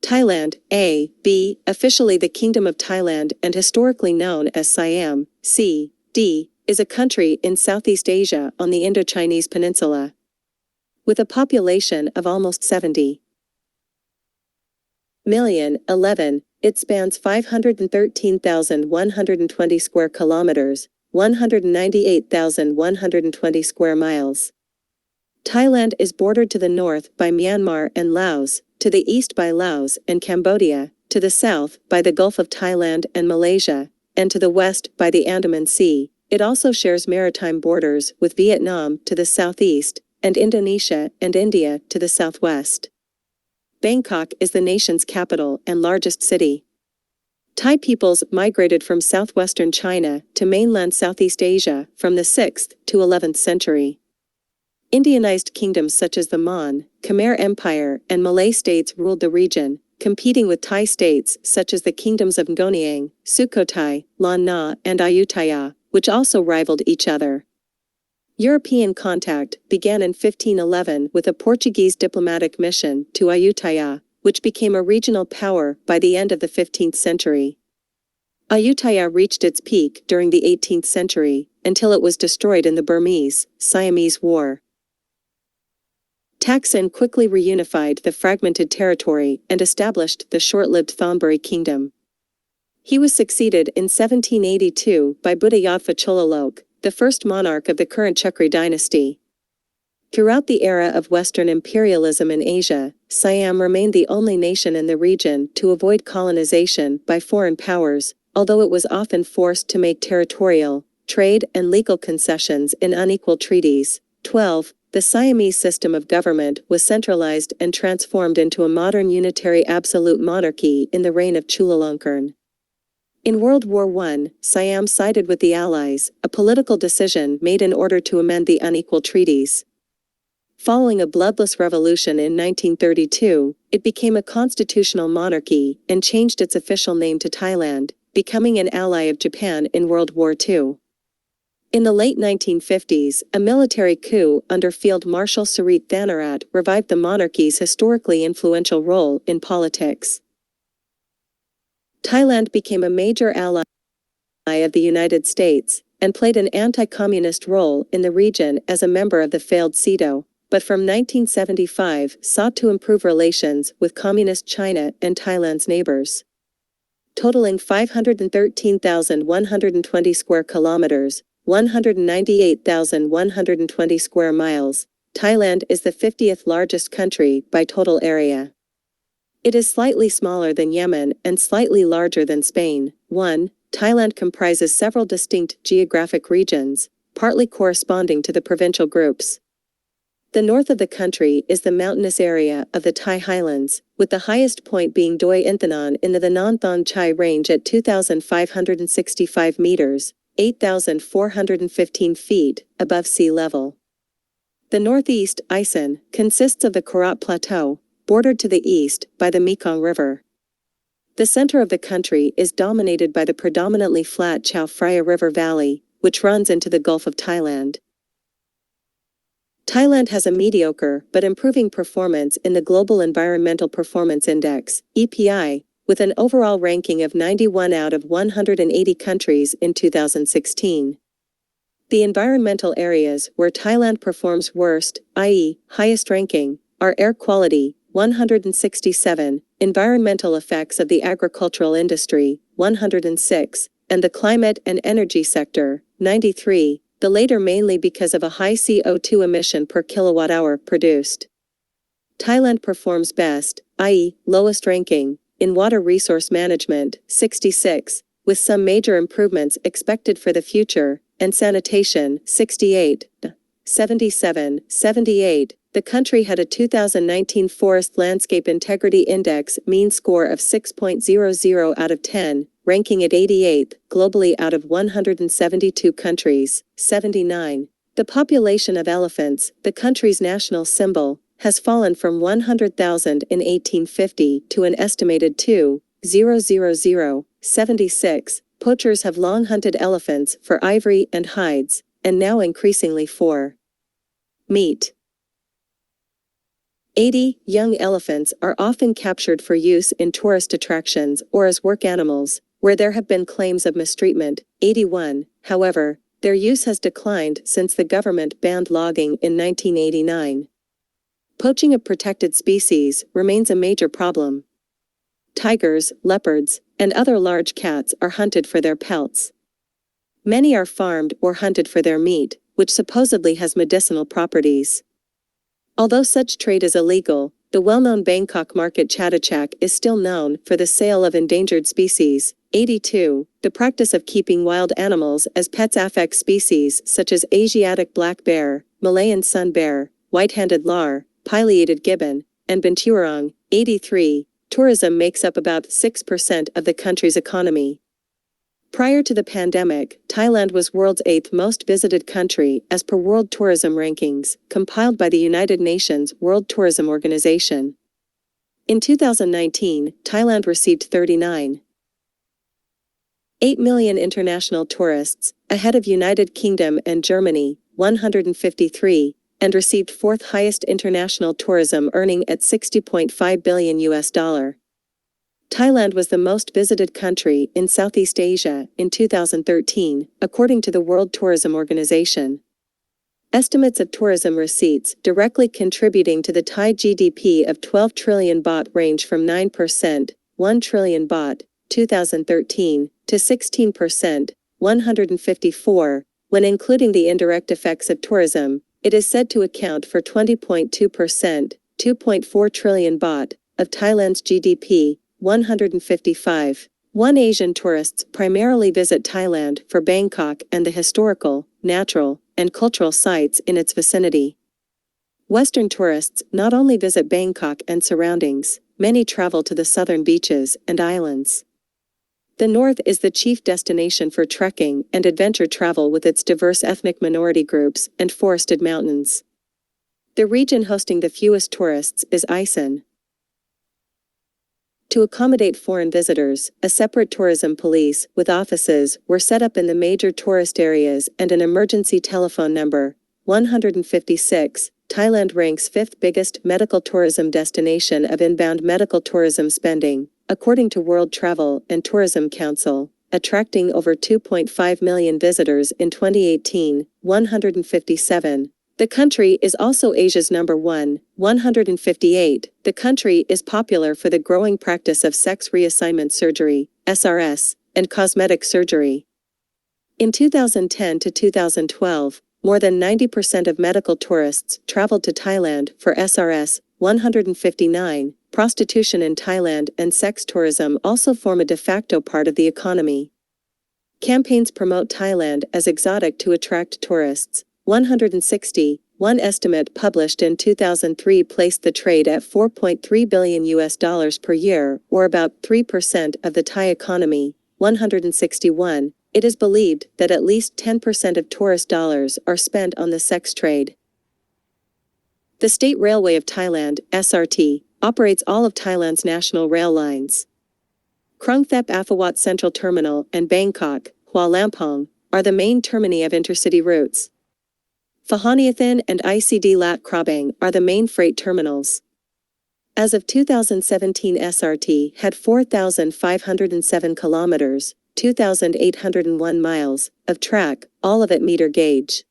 Thailand, B, officially the Kingdom of Thailand and historically known as Siam, D, is a country in Southeast Asia on the Indochinese Peninsula. With a population of almost 70 million, it spans 513,120 square kilometers, 198,120 square miles. Thailand is bordered to the north by Myanmar and Laos, to the east by Laos and Cambodia, to the south by the Gulf of Thailand and Malaysia, and to the west by the Andaman Sea. It also shares maritime borders with Vietnam to the southeast, and Indonesia and India to the southwest. Bangkok is the nation's capital and largest city. Thai peoples migrated from southwestern China to mainland Southeast Asia from the 6th to 11th century. Indianized kingdoms such as the Mon, Khmer Empire, and Malay states ruled the region, competing with Thai states such as the kingdoms of Ngoniang, Sukhothai, Lan Na, and Ayutthaya, which also rivaled each other. European contact began in 1511 with a Portuguese diplomatic mission to Ayutthaya, which became a regional power by the end of the 15th century. Ayutthaya reached its peak during the 18th century, until it was destroyed in the Burmese-Siamese War. Thaksin quickly reunified the fragmented territory and established the short-lived Thonburi Kingdom. He was succeeded in 1782 by Buddhayatha Cholalok, the first monarch of the current Chakri dynasty. Throughout the era of Western imperialism in Asia, Siam remained the only nation in the region to avoid colonization by foreign powers, although it was often forced to make territorial, trade and legal concessions in unequal treaties. 12. The Siamese system of government was centralized and transformed into a modern unitary absolute monarchy in the reign of Chulalongkorn. In World War I, Siam sided with the Allies, a political decision made in order to amend the unequal treaties. Following a bloodless revolution in 1932, it became a constitutional monarchy and changed its official name to Thailand, becoming an ally of Japan in World War II. In the late 1950s, a military coup under Field Marshal Sarit Thanarat revived the monarchy's historically influential role in politics. Thailand became a major ally of the United States, and played an anti-communist role in the region as a member of the failed SEATO, but from 1975 sought to improve relations with Communist China and Thailand's neighbors. Totaling 513,120 square kilometers, 198,120 square miles, Thailand is the 50th largest country by total area. It is slightly smaller than Yemen and slightly larger than Spain. 1. Thailand comprises several distinct geographic regions, partly corresponding to the provincial groups. The north of the country is the mountainous area of the Thai Highlands, with the highest point being Doi Inthanon in the Nan Thon Chai range at 2,565 meters, 8,415 feet, above sea level. The northeast, Isan, consists of the Korat Plateau, bordered to the east by the Mekong River. The center of the country is dominated by the predominantly flat Chao Phraya River Valley, which runs into the Gulf of Thailand. Thailand has a mediocre but improving performance in the Global Environmental Performance Index, EPI, with an overall ranking of 91 out of 180 countries in 2016. The environmental areas where Thailand performs worst, i.e., highest ranking, are air quality, 167, environmental effects of the agricultural industry, 106, and the climate and energy sector, 93, the latter mainly because of a high CO2 emission per kilowatt-hour produced. Thailand performs best, i.e., lowest ranking, in water resource management, 66, with some major improvements expected for the future, and sanitation, 68, 77, 78. The country had a 2019 Forest Landscape Integrity Index mean score of 6.00 out of 10, ranking it 88th globally out of 172 countries. 79. The population of elephants, the country's national symbol, has fallen from 100,000 in 1850 to an estimated 2,000. 76. Poachers have long hunted elephants for ivory and hides, and now increasingly for meat. 80. Young elephants are often captured for use in tourist attractions or as work animals, where there have been claims of mistreatment. 81. However, their use has declined since the government banned logging in 1989. Poaching of protected species remains a major problem. Tigers, leopards, and other large cats are hunted for their pelts. Many are farmed or hunted for their meat, which supposedly has medicinal properties. Although such trade is illegal, the well-known Bangkok market Chatuchak is still known for the sale of endangered species. 82. The practice of keeping wild animals as pets affects species such as Asiatic black bear, Malayan sun bear, white-handed lar, pileated gibbon, and binturong. 83. Tourism makes up about 6% of the country's economy. Prior to the pandemic, Thailand was world's 8th most visited country as per World Tourism Rankings, compiled by the United Nations World Tourism Organization. In 2019, Thailand received 39.8 million international tourists, ahead of United Kingdom and Germany, 153, and received fourth highest international tourism earning at $60.5 billion. Thailand was the most visited country in Southeast Asia in 2013, according to the World Tourism Organization. Estimates of tourism receipts directly contributing to the Thai GDP of 12 trillion baht range from 9%, 1 trillion baht, 2013, to 16%, 154, when including the indirect effects of tourism. It is said to account for 20.2%, 2.4 trillion baht, of Thailand's GDP, 155. Asian tourists primarily visit Thailand for Bangkok and the historical, natural, and cultural sites in its vicinity. Western tourists not only visit Bangkok and surroundings, many travel to the southern beaches and islands. The north is the chief destination for trekking and adventure travel with its diverse ethnic minority groups and forested mountains. The region hosting the fewest tourists is Isan. To accommodate foreign visitors, a separate tourism police with offices were set up in the major tourist areas and an emergency telephone number. 156. Thailand ranks 5th biggest medical tourism destination of inbound medical tourism spending, according to World Travel and Tourism Council, attracting over 2.5 million visitors in 2018. 157. The country is also Asia's number 1. 158. The country is popular for the growing practice of sex reassignment surgery, SRS, and cosmetic surgery. In 2010 to 2012, more than 90% of medical tourists traveled to Thailand for SRS. 159. Prostitution in Thailand and sex tourism also form a de facto part of the economy. Campaigns promote Thailand as exotic to attract tourists. 160. One estimate published in 2003 placed the trade at $4.3 billion per year, or about 3% of the Thai economy. 161. It is believed that at least 10% of tourist dollars are spent on the sex trade. The State Railway of Thailand, SRT, operates all of Thailand's national rail lines. Krung Thep Aphawat Central Terminal and Bangkok, Hua Lamphong, are the main termini of intercity routes. Phahaniathan and ICD Lat Krabang are the main freight terminals. As of 2017, SRT had 4,507 kilometers, 2,801 miles, of track, all of it meter gauge.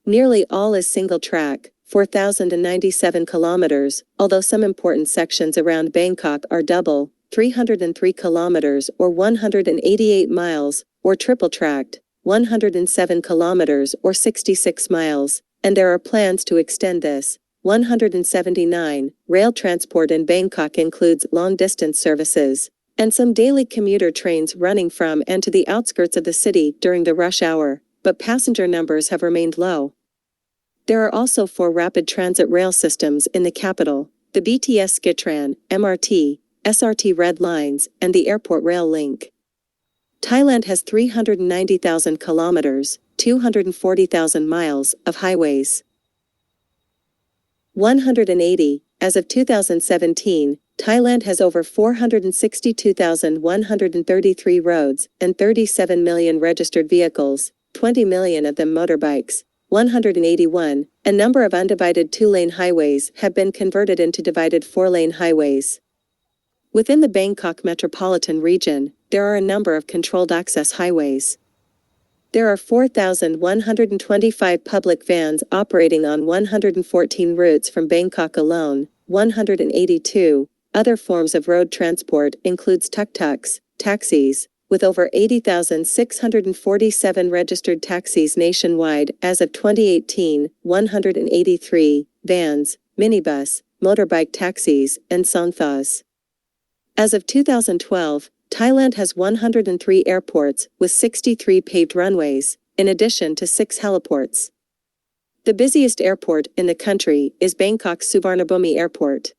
Nearly all is single track, 4,097 kilometers, although some important sections around Bangkok are double, 303 kilometers or 188 miles, or triple-tracked, 107 kilometers or 66 miles, and there are plans to extend this. 179. Rail transport in Bangkok includes long-distance services, and some daily commuter trains running from and to the outskirts of the city during the rush hour, but passenger numbers have remained low. There are also 4 rapid transit rail systems in the capital, the BTS Skitran, MRT, SRT Red Lines, and the Airport Rail Link. Thailand has 390,000 kilometers, 240,000 miles, of highways. 180. As of 2017, Thailand has over 462,133 roads and 37 million registered vehicles, 20 million of them motorbikes. 181, a number of undivided 2-lane highways have been converted into divided 4-lane highways. Within the Bangkok metropolitan region, there are a number of controlled access highways. There are 4,125 public vans operating on 114 routes from Bangkok alone, 182. Other forms of road transport includes tuk-tuks, taxis, with over 80,647 registered taxis nationwide as of 2018, 183, vans, minibus, motorbike taxis, and songthas. As of 2012, Thailand has 103 airports with 63 paved runways, in addition to 6 heliports. The busiest airport in the country is Bangkok's Suvarnabhumi Airport.